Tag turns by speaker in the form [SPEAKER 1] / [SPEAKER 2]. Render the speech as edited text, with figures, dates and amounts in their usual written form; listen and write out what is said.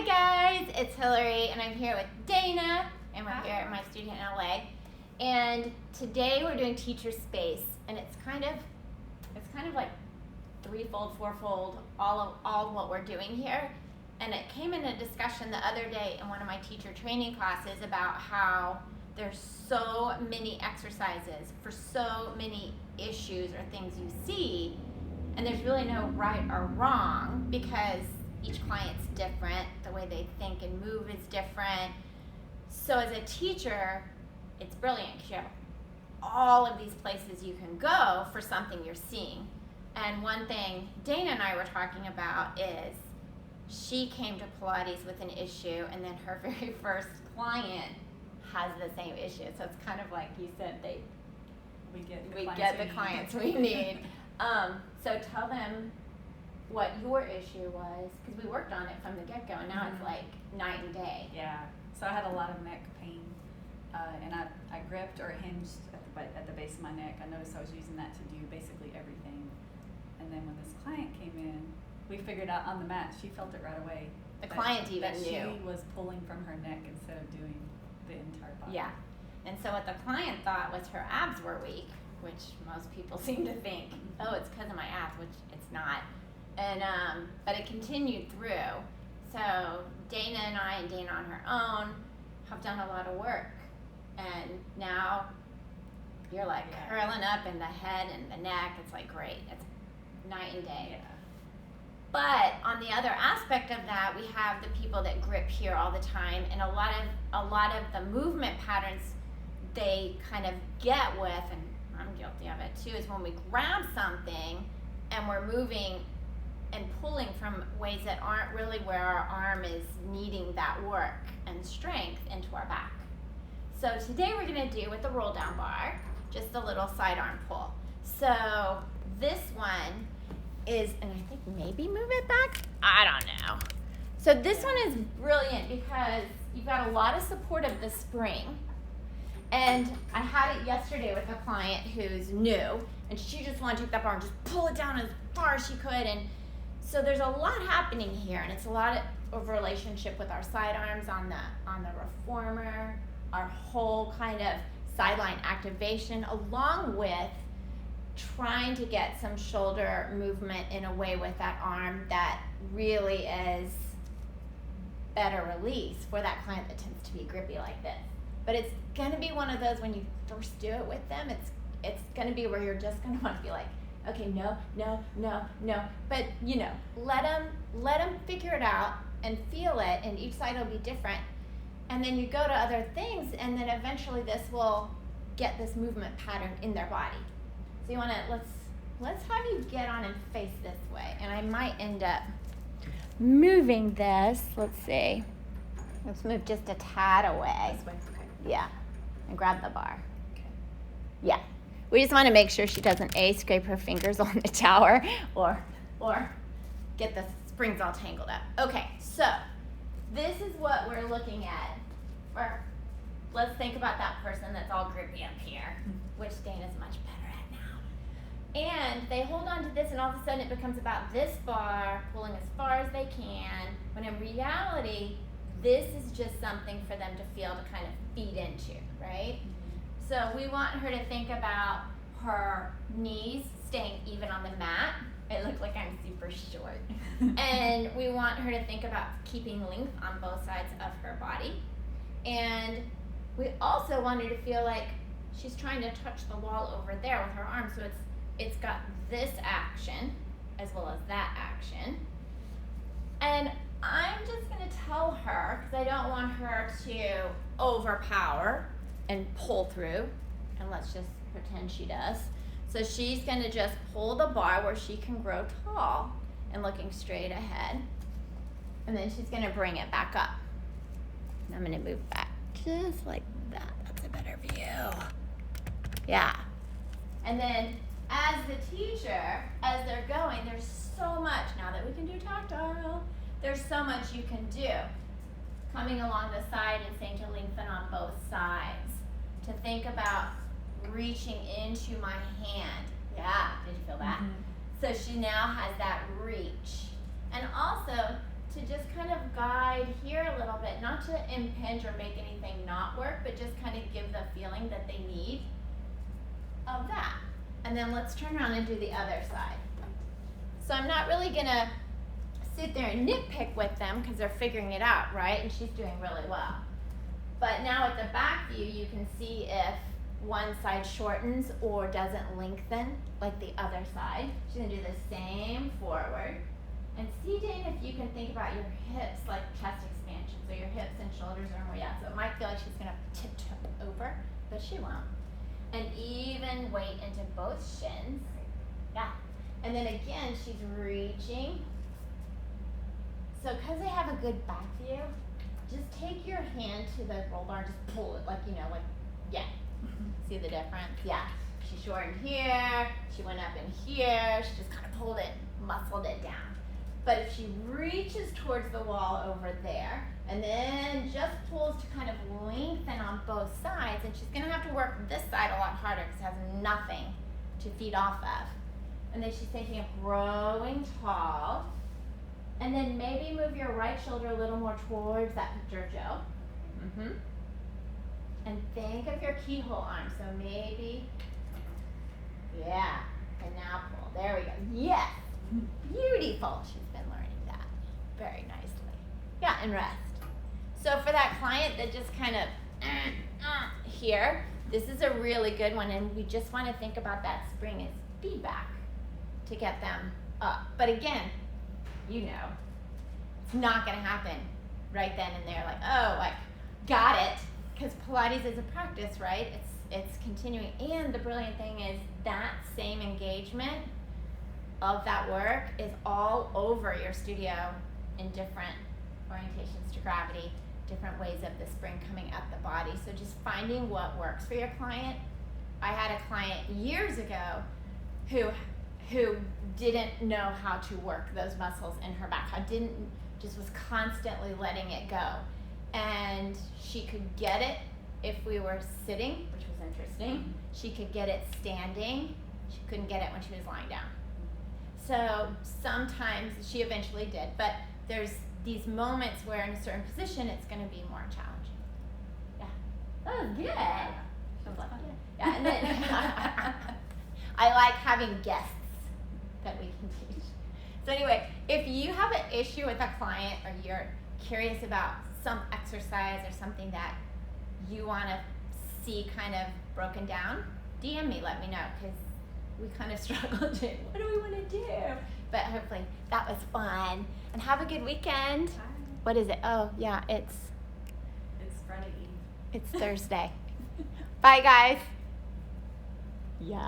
[SPEAKER 1] guys, it's Hillary and I'm here with Dana and we're here at my studio in LA. And today we're doing teacher space, and it's kind of like threefold, fourfold, all of what we're doing here. And it came in a discussion the other day in one of my teacher training classes about how there's so many exercises for so many issues or things you see, and there's really no right or wrong because each client's different, the way they think and move is different. So as a teacher, it's brilliant because you have all of these places you can go for something you're seeing. And one thing Dana and I were talking about is she came to Pilates with an issue, and then her very first client has the same issue. So it's kind of like you said, we get the clients we need. So tell them what your issue was, because we worked on it from the get-go, and now it's like night and day.
[SPEAKER 2] Yeah, so I had a lot of neck pain, and I gripped or hinged at the base of my neck. I noticed I was using that to do basically everything. And then when this client came in, we figured out on the mat, she felt it right away.
[SPEAKER 1] The client even knew.
[SPEAKER 2] She was pulling from her neck instead of doing the entire body.
[SPEAKER 1] Yeah, and so what the client thought was her abs were weak, which most people seem to think, oh, it's because of my abs, which it's not. And but it continued through. So Dana and I, and Dana on her own, have done a lot of work. And now you're like curling up in the head and the neck. It's like great. It's night and day.
[SPEAKER 2] Yeah.
[SPEAKER 1] But on the other aspect of that, we have the people that grip here all the time, and a lot of the movement patterns they kind of get with, and I'm guilty of it too, is when we grab something and we're moving and pulling from ways that aren't really where our arm is needing that work and strength into our back. So today we're going to do with the roll down bar, just a little side arm pull. So this one is, and I think maybe move it back, I don't know. So this one is brilliant because you've got a lot of support of the spring. And I had it yesterday with a client who's new, and she just wanted to take that bar and just pull it down as far as she could. And so there's a lot happening here, and it's a lot of relationship with our side arms on the reformer, our whole kind of sideline activation, along with trying to get some shoulder movement in a way with that arm that really is better release for that client that tends to be grippy like this. But it's going to be one of those when you first do it with them, it's going to be where you're just going to want to be like, okay, no. But, let them figure it out and feel it, and each side will be different. And then you go to other things, and then eventually this will get this movement pattern in their body. So you want to, let's have you get on and face this way. And I might end up moving this. Let's see. Let's move just a tad away.
[SPEAKER 2] This way, okay.
[SPEAKER 1] Yeah, and grab the bar.
[SPEAKER 2] Okay.
[SPEAKER 1] Yeah. We just want to make sure she doesn't scrape her fingers on the tower or get the springs all tangled up. Okay, so this is what we're looking at. Let's think about that person that's all grippy up here, which Dana's much better at now. And they hold on to this, and all of a sudden it becomes about this bar, pulling as far as they can, when in reality, this is just something for them to feel to kind of feed into, right? So we want her to think about her knees staying even on the mat. It looked like I'm super short. And we want her to think about keeping length on both sides of her body. And we also want her to feel like she's trying to touch the wall over there with her arm. So it's got this action as well as that action. And I'm just going to tell her, because I don't want her to overpower and pull through, and let's just pretend she does. So she's going to just pull the bar where she can grow tall and looking straight ahead, and then she's going to bring it back up. And I'm going to move back just like that. That's a better view. Yeah. And then as the teacher, as they're going, there's so much, now that we can do tactile, there's so much you can do. Coming along the side and saying to lengthen on both sides. To think about reaching into my hand. Yeah, did you feel that? Mm-hmm. So she now has that reach. And also to to just kind of guide here a little bit, not to impinge or make anything not work, but just kind of give the feeling that they need of that. And then let's turn around and do the other side. So I'm not really gonna sit there and nitpick with them because they're figuring it out, right? And she's doing really well. But now at the back view, you can see if one side shortens or doesn't lengthen like the other side. She's gonna do the same forward. And see, Dane, if you can think about your hips like chest expansion. So your hips and shoulders are more, yeah. So it might feel like she's gonna tiptoe over, but she won't. And even weight into both shins. Yeah. And then again, she's reaching. So because they have a good back view, just take your hand to the roll bar, just pull it like, yeah. See the difference? Yeah. She shortened here, she went up in here, she just kind of pulled it, muscled it down. But if she reaches towards the wall over there, and then just pulls to kind of lengthen on both sides, and she's gonna have to work this side a lot harder because it has nothing to feed off of. And then she's thinking of growing tall. And then maybe move your right shoulder a little more towards that picture, Joe. Mm-hmm. And think of your keyhole arm. So maybe, yeah. And now pull. There we go. Yes. Beautiful. She's been learning that very nicely. Yeah, and rest. So for that client that just kind of here, this is a really good one. And we just want to think about that spring as feedback to get them up. But again, it's not going to happen right then and there. Like, oh, like, got it. Because Pilates is a practice, right? It's continuing. And the brilliant thing is that same engagement of that work is all over your studio in different orientations to gravity, different ways of the spring coming up the body. So just finding what works for your client. I had a client years ago who didn't know how to work those muscles in her back. Just was constantly letting it go. And she could get it if we were sitting, which was interesting. She could get it standing. She couldn't get it when she was lying down. So sometimes she eventually did, but there's these moments where in a certain position it's going to be more challenging. Yeah. Oh, good. Yeah, and then I like having guests that we can teach. So anyway, if you have an issue with a client or you're curious about some exercise or something that you want to see kind of broken down, DM me, let me know, because we kind of struggled to, what do we want to do? But hopefully that was fun. And have a good weekend.
[SPEAKER 2] Hi.
[SPEAKER 1] What is it? Oh, yeah, it's
[SPEAKER 2] Friday Eve.
[SPEAKER 1] It's Thursday. Bye, guys. Yeah.